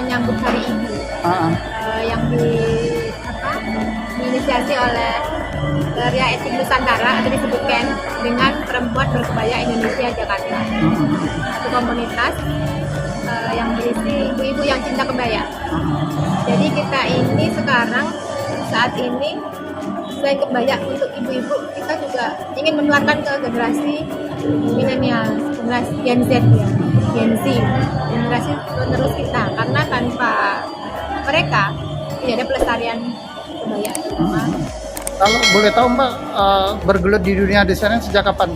menyambut Hari Ibu yang diinisiasi oleh Ria Etik Nusantara atau disebutkan dengan Perempuan Berkebaya Indonesia Jakarta. Satu komunitas yang berisi ibu-ibu yang cinta kebaya. Jadi kita ini sekarang saat ini selain kebaya untuk ibu-ibu, kita juga ingin menularkan ke generasi milenial, generasi Gen Z ya, Gen Z, generasi penerus kita. Karena tanpa mereka tidak ada pelestarian kebaya. Kalau boleh tahu Mbak, bergelut di dunia desain sejak kapan?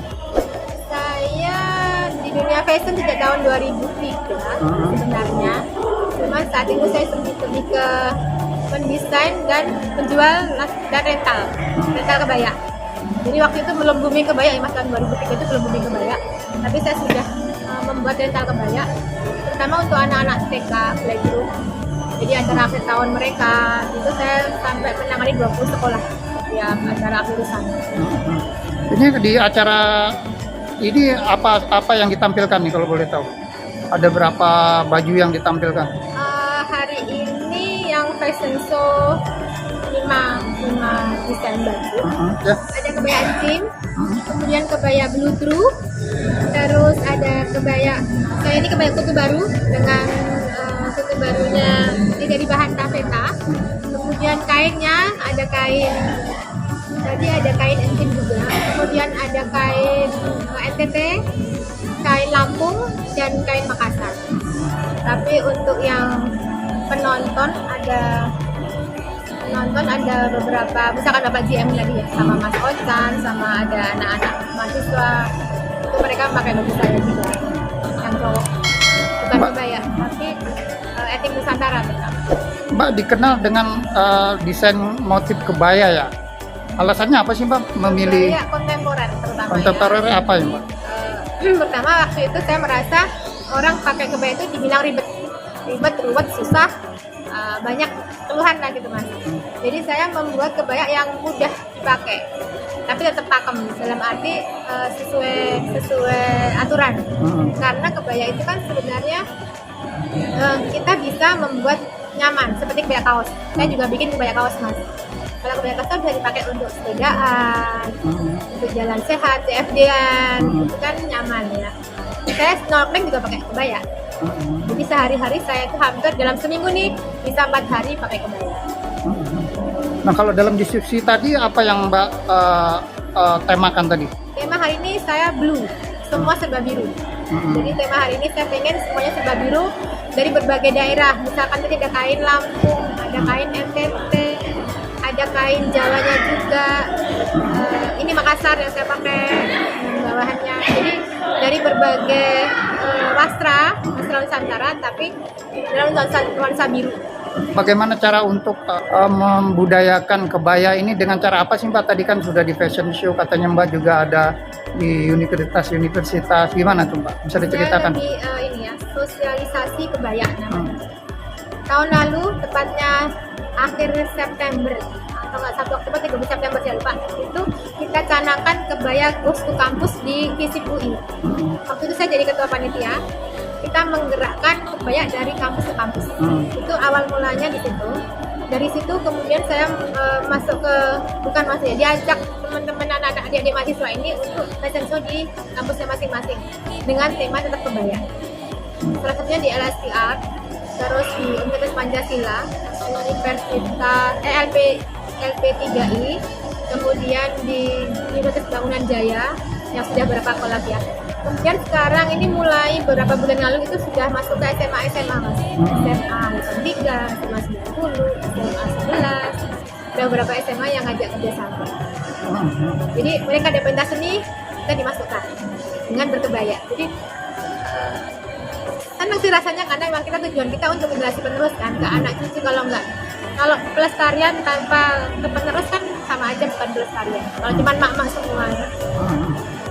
Saya di dunia fashion sejak tahun 2003 sebenarnya. Cuma saat ini saya lebih ke mendesain dan menjual dan rental kebaya. Jadi waktu itu belum booming kebaya ya Mas, tahun 2003 itu belum booming kebaya. Tapi saya sudah membuat rental kebaya, terutama untuk anak-anak TK playgroup. Jadi acara akhir tahun mereka itu saya sampai menangani 20 sekolah setiap acara akhir tahun. Ini di acara ini apa yang ditampilkan nih kalau boleh tahu? Ada berapa baju yang ditampilkan? Hari ini yang fashion show 5 desain baju. Ya. Ada kebaya antim, kemudian kebaya blue true, terus ada kebaya, saya ini kebaya kutu baru dengan kutu barunya ini dari bahan tafeta. Kemudian kainnya ada kain, tadi ada kain antim juga, kemudian ada kain NTT, kain Lampung, dan kain Makassar. Tapi untuk yang penonton ada beberapa, misalkan Bapak GM tadi ya, sama Mas Ocan, sama ada anak-anak mahasiswa, itu mereka pakai baju saya juga, yang cowok, bukan kebaya, tapi Etik Nusantara tetap. Mbak dikenal dengan desain motif kebaya ya. Alasannya apa sih Mbak memilih Kebaya kontemporer terutama kontemporer ya. apa ya Mbak? Pertama waktu itu saya merasa orang pakai kebaya itu dibilang ribet, ruwet, susah, banyak keluhan lah gitu Mas. Jadi saya membuat kebaya yang mudah dipakai, tapi tetap pakem dalam arti sesuai aturan. Karena kebaya itu kan sebenarnya kita bisa membuat nyaman seperti kebaya kaos. Saya juga bikin kebaya kaos Mas. Kalau kebaya kaos kan bisa dipakai untuk sepedaan, untuk jalan sehat, CFD-an, itu kan nyaman ya. Saya snorkeling juga pakai kebaya. Jadi sehari-hari saya itu hampir dalam seminggu nih bisa 4 hari pakai kebaya. Nah kalau dalam diskusi tadi apa yang Mbak temakan tadi? Tema hari ini saya blue, semua serba biru. Jadi tema hari ini saya pengen semuanya serba biru dari berbagai daerah. Misalkan tadi ada kain Lampung, ada kain NTT, ada kain Jawanya juga. Ini Makassar yang saya pakai bawahannya. Jadi dari berbagai wastra Nusantara, tapi dalam nuansa biru. Bagaimana cara untuk membudayakan kebaya ini dengan cara apa sih Mbak? Tadi kan sudah di fashion show, katanya Mbak juga ada di universitas. Gimana tuh Mbak? Bisa diceritakan? Saya lebih ini ya, sosialisasi kebaya namanya. Tahun lalu, tepatnya akhir September atau nggak 1 Oktober 30 September saya lupa, itu kita canangkan kebaya Goes to Campus di FISIP UI. Waktu itu saya jadi ketua panitia. Kita menggerakkan kebaya dari kampus ke kampus. Itu awal mulanya di situ. Dari situ kemudian saya diajak teman-teman anak-anak adik-adik mahasiswa ini untuk fashion show di kampusnya masing-masing dengan tema tetap kebaya. Salah satunya di LSI Art, terus di Universitas Pancasila, Universitas LP3I, kemudian di Universitas Bangunan Jaya yang sudah berapa kolab ya. Kemudian sekarang ini mulai beberapa bulan lalu itu sudah masuk ke SMA Mas. SMA 3, SMA 90, SMA 11. Ada beberapa SMA yang ngajak kerjasama. Jadi mereka ada pentas seni, kita dimasukkan dengan berkebaya. Jadi senang sih rasanya karena memang kita tujuan kita untuk generasi penerus kan, ke anak cucu. Kalau pelestarian tanpa penerus kan sama aja bukan pelestarian. Kalau cuma mak-mak semua ya.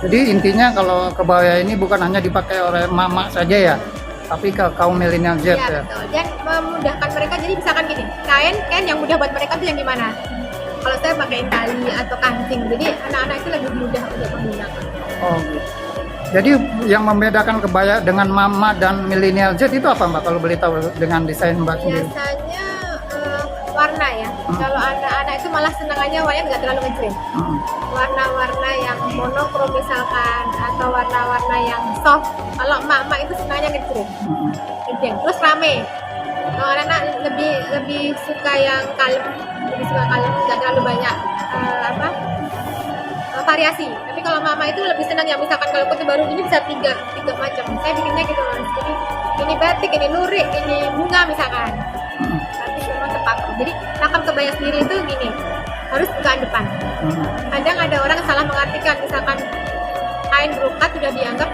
Jadi intinya kalau kebaya ini bukan hanya dipakai oleh mama saja ya, tapi ke kaum milenial Z ya. Betul. Dan memudahkan mereka. Jadi misalkan gini, kain yang mudah buat mereka tuh yang gimana? Kalau saya pakai tali atau kancing, jadi anak-anak itu lebih mudah untuk menggunakan. Oh gitu. Jadi yang membedakan kebaya dengan mama dan milenial Z itu apa Mbak kalau boleh tahu dengan desain Mbak sendiri? Biasanya warna ya. Kalau anak-anak itu malah senangannya warnanya nggak terlalu ngejreng. Hmm. Warna-warna yang monokrom misalkan atau warna-warna yang soft. Kalau emak-emak itu senangnya ngejreng. Ngejreng. Terus rame. Kalau anak-anak lebih suka yang kalem, nggak terlalu banyak variasi. Tapi kalau mama itu lebih senang ya, misalkan kalau kota baru ini bisa tiga macam. Saya bikinnya gitu mas. Jadi ini batik, ini lurik, ini bunga misalkan. Tapi memang terpaku. Jadi rakam kebaya sendiri itu gini, harus bukaan depan. Kadang ada orang salah mengartikan, misalkan kain brokat sudah dianggap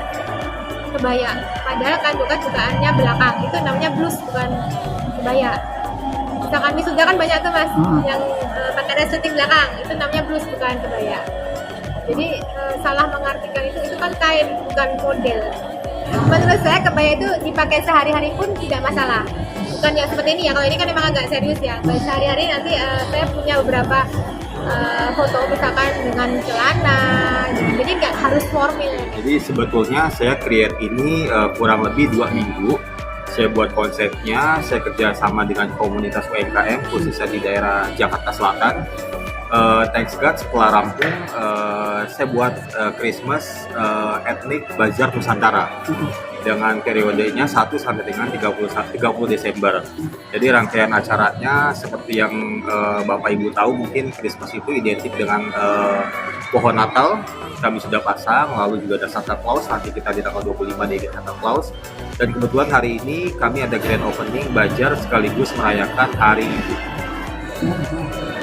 kebaya. Padahal kain brokat bukaannya belakang. Itu namanya blus, bukan kebaya. Misalkan wisuda kan banyak tuh mas, yang pakai resleting belakang. Itu namanya blus, bukan kebaya. Jadi salah mengartikan itu kan kain, bukan model. Menurut saya kebaya itu dipakai sehari-hari pun tidak masalah. Bukan yang seperti ini ya, kalau ini kan memang agak serius ya. Kalau sehari-hari nanti saya punya beberapa foto misalkan dengan celana, jadi nggak harus formal. Jadi sebetulnya saya create ini kurang lebih 2 minggu. Saya buat konsepnya, saya kerja sama dengan komunitas UMKM khususnya di daerah Jakarta Selatan. Thanks God setelah rampung saya buat Christmas Ethnic Bazar Nusantara dengan periodenya 1 sampai dengan 30 Desember. Jadi rangkaian acaranya seperti yang Bapak Ibu tahu, mungkin Christmas itu identik dengan pohon Natal, kami sudah pasang, lalu juga ada Santa Claus, nanti kita di tanggal 25 di Santa Claus. Dan kebetulan hari ini kami ada grand opening Bazar sekaligus merayakan Hari Ibu.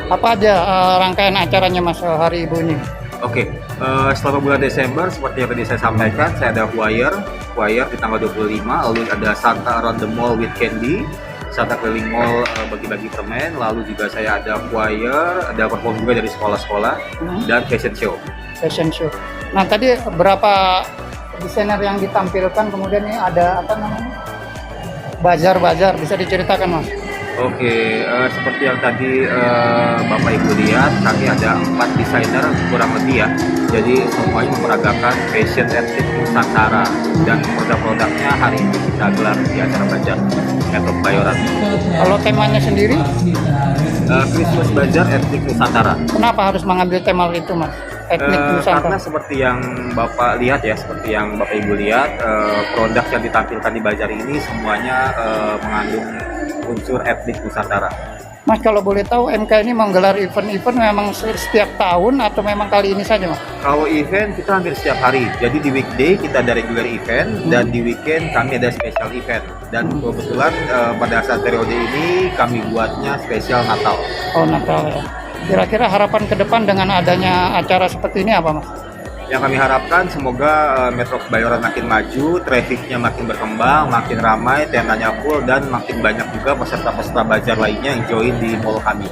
Apa aja rangkaian acaranya Mas Hari Ibu ini? Oke, selama bulan Desember seperti yang tadi saya sampaikan, saya ada choir di tanggal 25, lalu ada Santa Around the Mall with Candy, Santa keliling mall bagi-bagi permen, lalu juga saya ada choir, ada perform juga dari sekolah-sekolah, dan fashion show. Fashion show. Nah tadi berapa desainer yang ditampilkan, kemudian ini ada apa namanya? Bazar-bazar, bisa diceritakan Mas? Oke, seperti yang tadi Bapak Ibu lihat, kami ada 4 desainer kurang lebih ya. Jadi semuanya memeragakan fashion etnik Nusantara, dan produk-produknya hari ini kita gelar di acara Bazar Metro Kebayoran. Kalau temanya sendiri? Christmas Bazar Etnik Nusantara. Kenapa harus mengambil tema itu Mas? Etnik Nusantara. Karena seperti yang Bapak lihat ya, seperti yang Bapak Ibu lihat, produk yang ditampilkan di Bazar ini semuanya mengandung unsur etnik Nusantara. Mas kalau boleh tahu MK ini menggelar event-event memang setiap tahun atau memang kali ini saja Mas? Kalau event kita hampir setiap hari. Jadi di weekday kita ada regular event, dan di weekend kami ada special event. Dan kebetulan pada saat periode ini kami buatnya spesial Natal. Oh Natal ya. Kira-kira harapan ke depan dengan adanya acara seperti ini apa Mas? Yang kami harapkan semoga Metro Kebayoran makin maju, trafficnya makin berkembang, makin ramai, tendanya full, dan makin banyak juga peserta-peserta bazar lainnya yang join di mall kami.